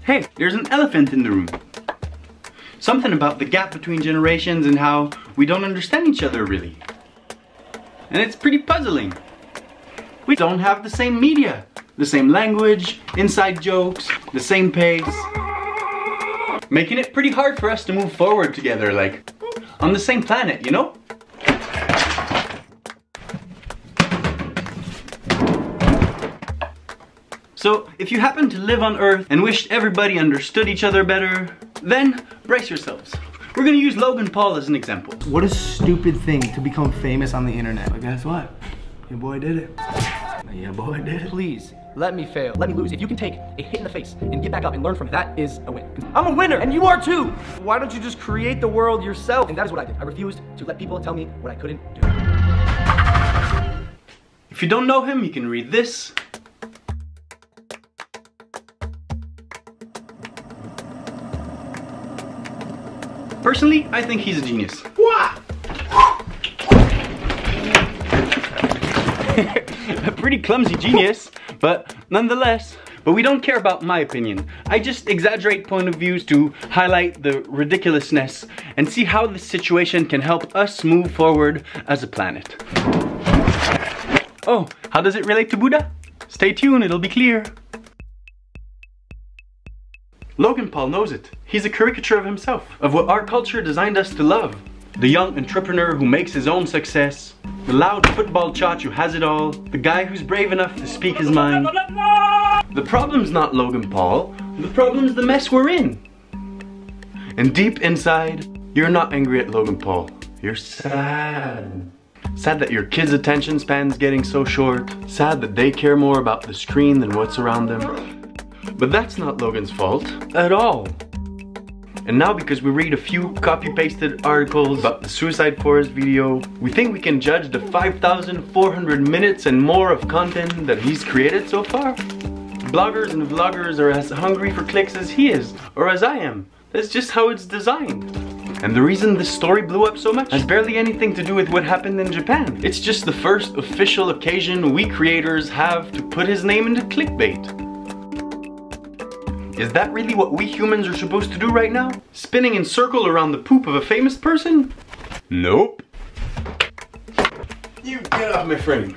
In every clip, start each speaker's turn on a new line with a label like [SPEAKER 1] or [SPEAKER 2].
[SPEAKER 1] Hey, there's an elephant in the room. Something about the gap between generations and how we don't understand each other really. And it's pretty puzzling. We don't have the same media, the same language, inside jokes, the same pace. Making it pretty hard for us to move forward together, like on the same planet, you know? So, if you happen to live on Earth and wished everybody understood each other better, then brace yourselves. We're gonna use Logan Paul as an example.
[SPEAKER 2] What a stupid thing to become famous on the internet. But guess what? Your boy did it. Your boy did it.
[SPEAKER 3] Please, let me fail. Let me lose. If you can take a hit in the face and get back up and learn from it, that is a win. I'm a winner, and you are too! Why don't you just create the world yourself? And that is what I did. I refused to let people tell me what I couldn't do.
[SPEAKER 1] If you don't know him, you can read this. Personally, I think he's a genius.
[SPEAKER 2] What?
[SPEAKER 1] A pretty clumsy genius, but nonetheless. But we don't care about my opinion. I just exaggerate point of views to highlight the ridiculousness and see how this situation can help us move forward as a planet. Oh, how does it relate to Buddha? Stay tuned, it'll be clear. Logan Paul knows it. He's a caricature of himself, of what our culture designed us to love. The young entrepreneur who makes his own success, the loud football chot who has it all, the guy who's brave enough to speak his mind. The problem's not Logan Paul, the problem's the mess we're in. And deep inside, you're not angry at Logan Paul, you're sad. Sad that your kids' attention span's getting so short, sad that they care more about the screen than what's around them. But that's not Logan's fault at all. And now because we read a few copy-pasted articles about the Suicide Forest video, we think we can judge the 5,400 minutes and more of content that he's created so far. Bloggers and vloggers are as hungry for clicks as he is, or as I am. That's just how it's designed. And the reason this story blew up so much has barely anything to do with what happened in Japan. It's just the first official occasion we creators have to put his name into clickbait. Is that really what we humans are supposed to do right now? Spinning in circle around the poop of a famous person? Nope. You get off my frame.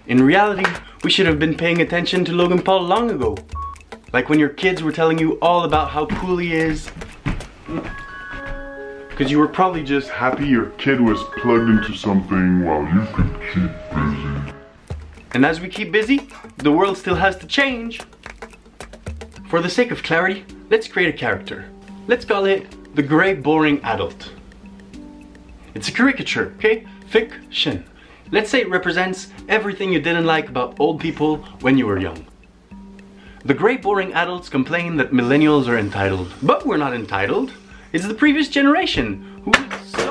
[SPEAKER 1] In reality, we should have been paying attention to Logan Paul long ago. Like when your kids were telling you all about how cool he is. Because you were probably just
[SPEAKER 4] happy your kid was plugged into something while you could keep busy.
[SPEAKER 1] And as we keep busy, the world still has to change. For the sake of clarity, let's create a character. Let's call it the gray boring adult. It's a caricature, okay? Fiction. Let's say it represents everything you didn't like about old people when you were young. The gray boring adults complain that millennials are entitled. But we're not entitled. It's the previous generation who is so...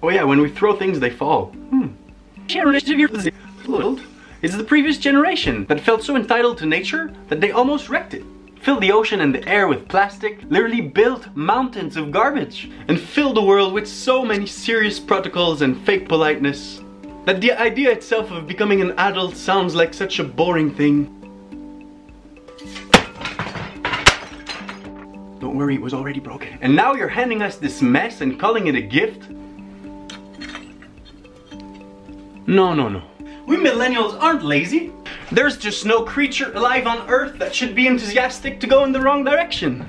[SPEAKER 1] Oh yeah, when we throw things they fall. It's the previous generation that felt so entitled to nature that they almost wrecked it. Filled the ocean and the air with plastic, literally built mountains of garbage, and filled the world with so many serious protocols and fake politeness that the idea itself of becoming an adult sounds like such a boring thing. Don't worry, it was already broken. And now you're handing us this mess and calling it a gift? No. We millennials aren't lazy. There's just no creature alive on Earth that should be enthusiastic to go in the wrong direction.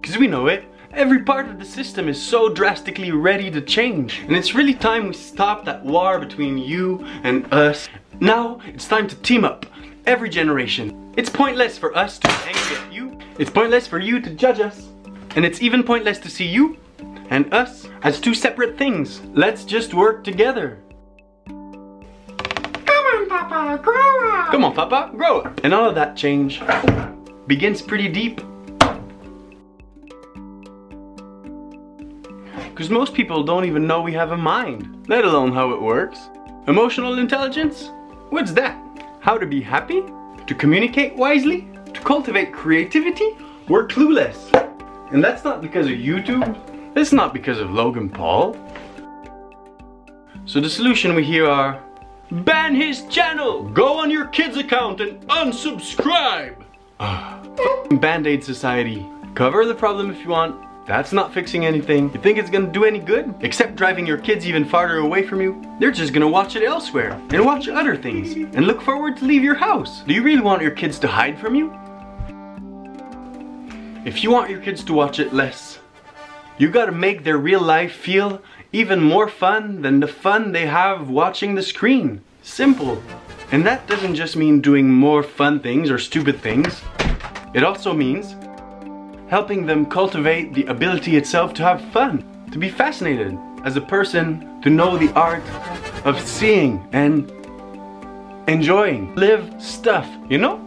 [SPEAKER 1] Because we know it. Every part of the system is so drastically ready to change. And it's really time we stop that war between you and us. Now, it's time to team up. Every generation. It's pointless for us to be angry at you. It's pointless for you to judge us. And it's even pointless to see you and us as two separate things. Let's just work together.
[SPEAKER 5] Papa, grow up!
[SPEAKER 1] Come on, Papa, grow up! And all of that change begins pretty deep. Because most people don't even know we have a mind, let alone how it works. Emotional intelligence? What's that? How to be happy? To communicate wisely? To cultivate creativity? We're clueless. And that's not because of YouTube. It's not because of Logan Paul. So the solution we hear are: ban his channel! Go on your kid's account and unsubscribe! Band-Aid society. Cover the problem if you want. That's not fixing anything. You think it's gonna do any good? Except driving your kids even farther away from you? They're just gonna watch it elsewhere and watch other things and look forward to leave your house. Do you really want your kids to hide from you? If you want your kids to watch it less, you gotta make their real life feel even more fun than the fun they have watching the screen. Simple. And that doesn't just mean doing more fun things or stupid things. It also means helping them cultivate the ability itself to have fun, to be fascinated as a person, to know the art of seeing and enjoying, live stuff, you know?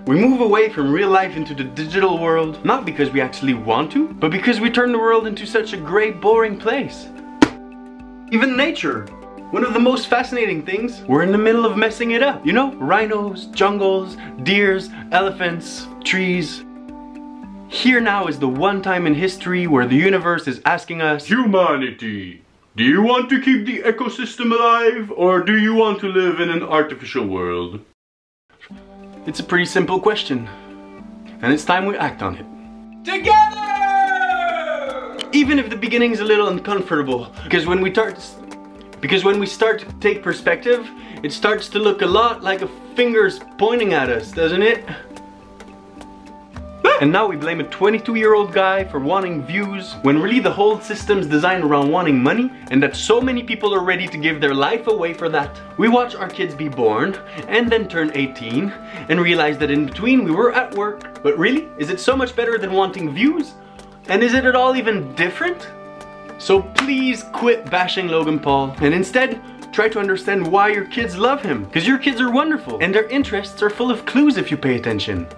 [SPEAKER 1] We move away from real life into the digital world, not because we actually want to, but because we turn the world into such a grey, boring place. Even nature. One of the most fascinating things, we're in the middle of messing it up. You know, rhinos, jungles, deers, elephants, trees. Here now is the one time in history where the universe is asking us, humanity, do you want to keep the ecosystem alive or do you want to live in an artificial world? It's a pretty simple question, and it's time we act on it. Together! Even if the beginning's a little uncomfortable, because when we start to take perspective, it starts to look a lot like a finger's pointing at us, doesn't it? And now we blame a 22-year-old guy for wanting views, when really the whole system's designed around wanting money, and that so many people are ready to give their life away for that. We watch our kids be born, and then turn 18, and realize that in between we were at work. But really, is it so much better than wanting views? And is it at all even different? So please quit bashing Logan Paul, and instead, try to understand why your kids love him. Because your kids are wonderful, and their interests are full of clues if you pay attention.